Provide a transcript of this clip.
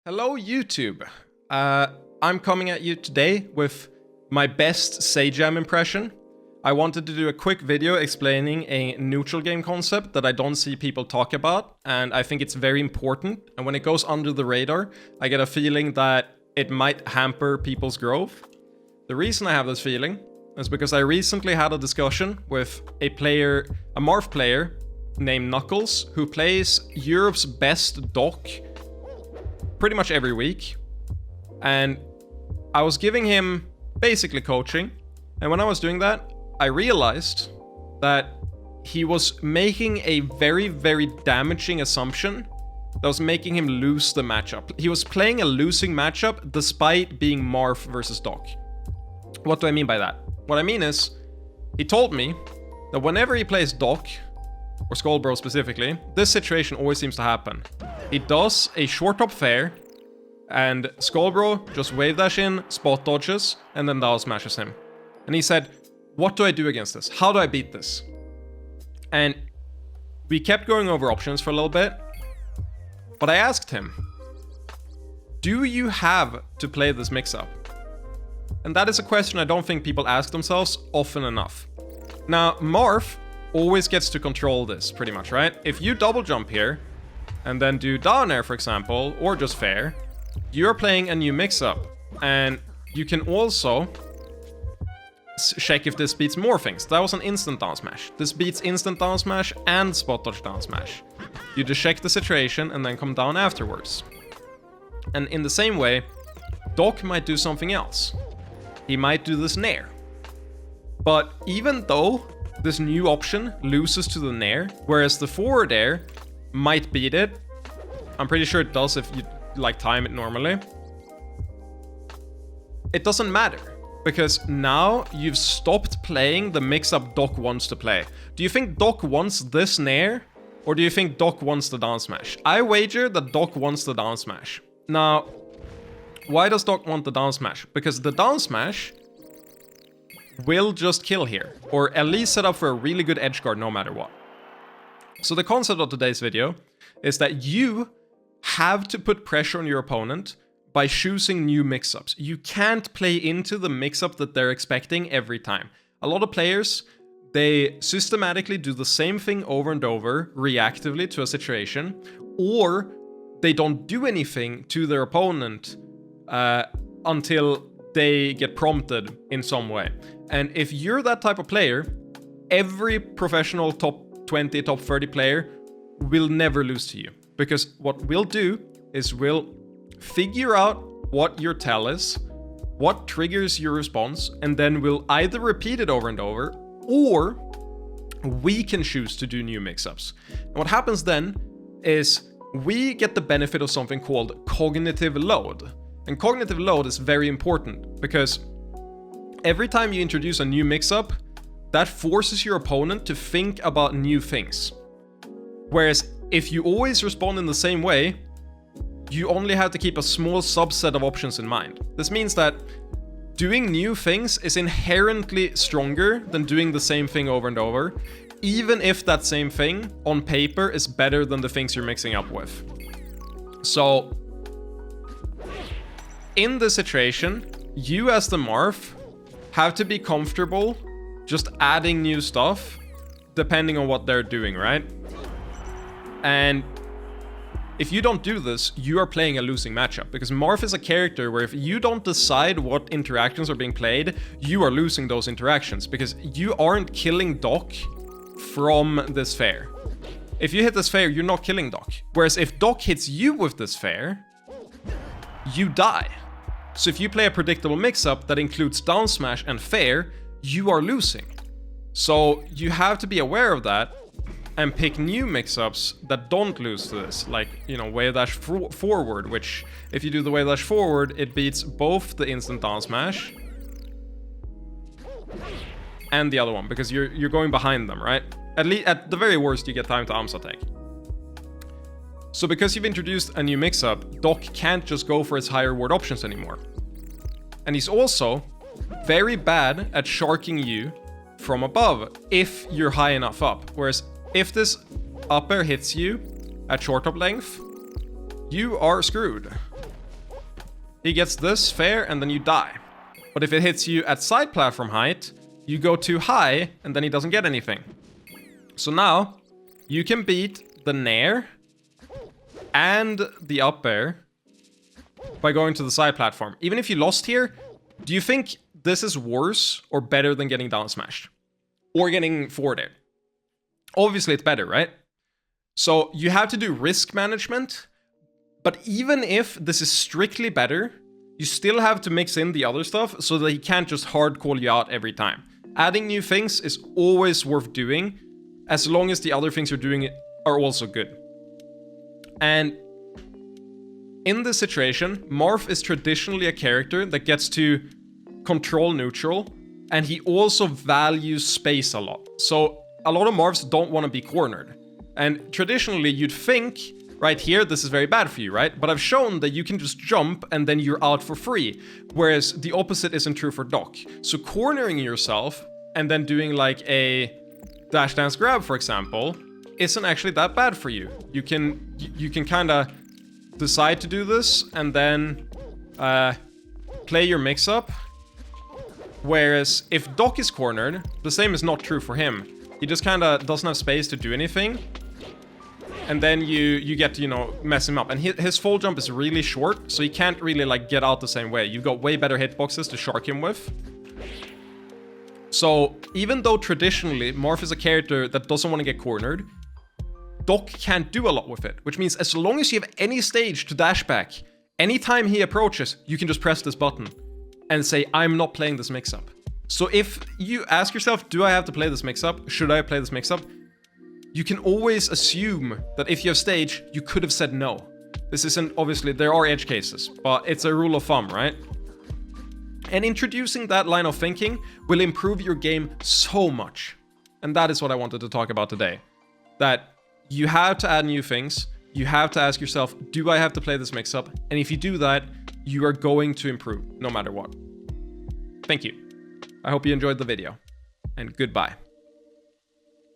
Hello YouTube! I'm coming at you today with my best Sajam impression. I wanted to do a quick video explaining a neutral game concept that I don't see people talk about, and I think it's very important, and when it goes under the radar, I get a feeling that it might hamper people's growth. The reason I have this feeling is because I recently had a discussion with a Marth player named Knuckles, who plays Europe's best doc pretty much every week, and I was giving him basically coaching, and when I was doing that, I realized that he was making a very, very damaging assumption that was making him lose the matchup. He was playing a losing matchup despite being Marth versus Doc. What do I mean by that? What I mean is, he told me that whenever he plays Doc, or Skullbro specifically, this situation always seems to happen. He does a short top fair, and Skullbro just wave dash in, spot dodges, and then down smashes him. And he said, what do I do against this? How do I beat this? And we kept going over options for a little bit, but I asked him, do you have to play this mix-up? And that is a question I don't think people ask themselves often enough. Now, Marth always gets to control this, pretty much, right? If you double jump here, and then do down air, for example, or just fair, you're playing a new mix-up. And you can also check if this beats more things. That was an instant down smash. This beats instant down smash and spot dodge down smash. You just check the situation and then come down afterwards. And in the same way, Doc might do something else. He might do this nair. But even though this new option loses to the nair, whereas the forward air might beat it, I'm pretty sure it does if you time it normally, it doesn't matter, because now you've stopped playing the mix-up Doc wants to play. Do you think Doc wants this nair, or do you think Doc wants the down smash? I wager that Doc wants the down smash. Now, why does Doc want the down smash? Because the down smash will just kill here, or at least set up for a really good edge guard no matter what. So the concept of today's video is that you have to put pressure on your opponent by choosing new mix-ups. You can't play into the mix-up that they're expecting every time. A lot of players, they systematically do the same thing over and over, reactively to a situation, or they don't do anything to their opponent until they get prompted in some way. And if you're that type of player, every professional top 20, top 30 player will never lose to you. Because what we'll do is we'll figure out what your tell is, what triggers your response, and then we'll either repeat it over and over, or we can choose to do new mix-ups. And what happens then is we get the benefit of something called cognitive load. And cognitive load is very important, because every time you introduce a new mix-up, that forces your opponent to think about new things. Whereas if you always respond in the same way, you only have to keep a small subset of options in mind. This means that doing new things is inherently stronger than doing the same thing over and over, even if that same thing on paper is better than the things you're mixing up with. So, in this situation, you as the Marth have to be comfortable just adding new stuff depending on what they're doing, right? And if you don't do this, you are playing a losing matchup, because Marth is a character where if you don't decide what interactions are being played, you are losing those interactions, because you aren't killing Doc from this fair. If you hit this fair, you're not killing Doc. Whereas if Doc hits you with this fair, you die. So if you play a predictable mix-up that includes down smash and fair, you are losing. So you have to be aware of that and pick new mix-ups that don't lose to this, like, wave dash forward, which if you do the wave dash forward, it beats both the instant down smash and the other one, because you're going behind them, right? At the very worst, you get time to arms attack. So because you've introduced a new mix-up, Doc can't just go for his higher ward options anymore. And he's also very bad at sharking you from above if you're high enough up. Whereas if this up air hits you at short top length, you are screwed. he gets this fair and then you die. But if it hits you at side platform height, you go too high and then he doesn't get anything. So now you can beat the nair and the up air by going to the side platform. Even if you lost here, do you think this is worse or better than getting down smashed? Or getting forward air? Obviously it's better, right? So you have to do risk management. But even if this is strictly better, you still have to mix in the other stuff so that he can't just hard call you out every time. Adding new things is always worth doing, as long as the other things you're doing are also good. And in this situation, Marth is traditionally a character that gets to control neutral, and he also values space a lot. So a lot of Marths don't want to be cornered. And traditionally, you'd think, right here, this is very bad for you, right? But I've shown that you can just jump and then you're out for free. Whereas the opposite isn't true for Doc. So cornering yourself and then doing like a dash dance grab, for example, isn't actually that bad for you. You can kind of decide to do this and then play your mix-up. Whereas if Doc is cornered, the same is not true for him. He just kind of doesn't have space to do anything. And then you get to, you know, mess him up. And his full jump is really short, so he can't really, like, get out the same way. You've got way better hitboxes to shark him with. So, even though traditionally Marth is a character that doesn't want to get cornered, Doc can't do a lot with it. Which means as long as you have any stage to dash back, anytime he approaches, you can just press this button and say, I'm not playing this mix-up. So if you ask yourself, do I have to play this mix-up? Should I play this mix-up? You can always assume that if you have stage, you could have said no. This isn't, obviously, there are edge cases, but it's a rule of thumb, right? And introducing that line of thinking will improve your game so much. And that is what I wanted to talk about today. That you have to add new things. You have to ask yourself, do I have to play this mix-up? And if you do that, you are going to improve, no matter what. Thank you. I hope you enjoyed the video, and goodbye.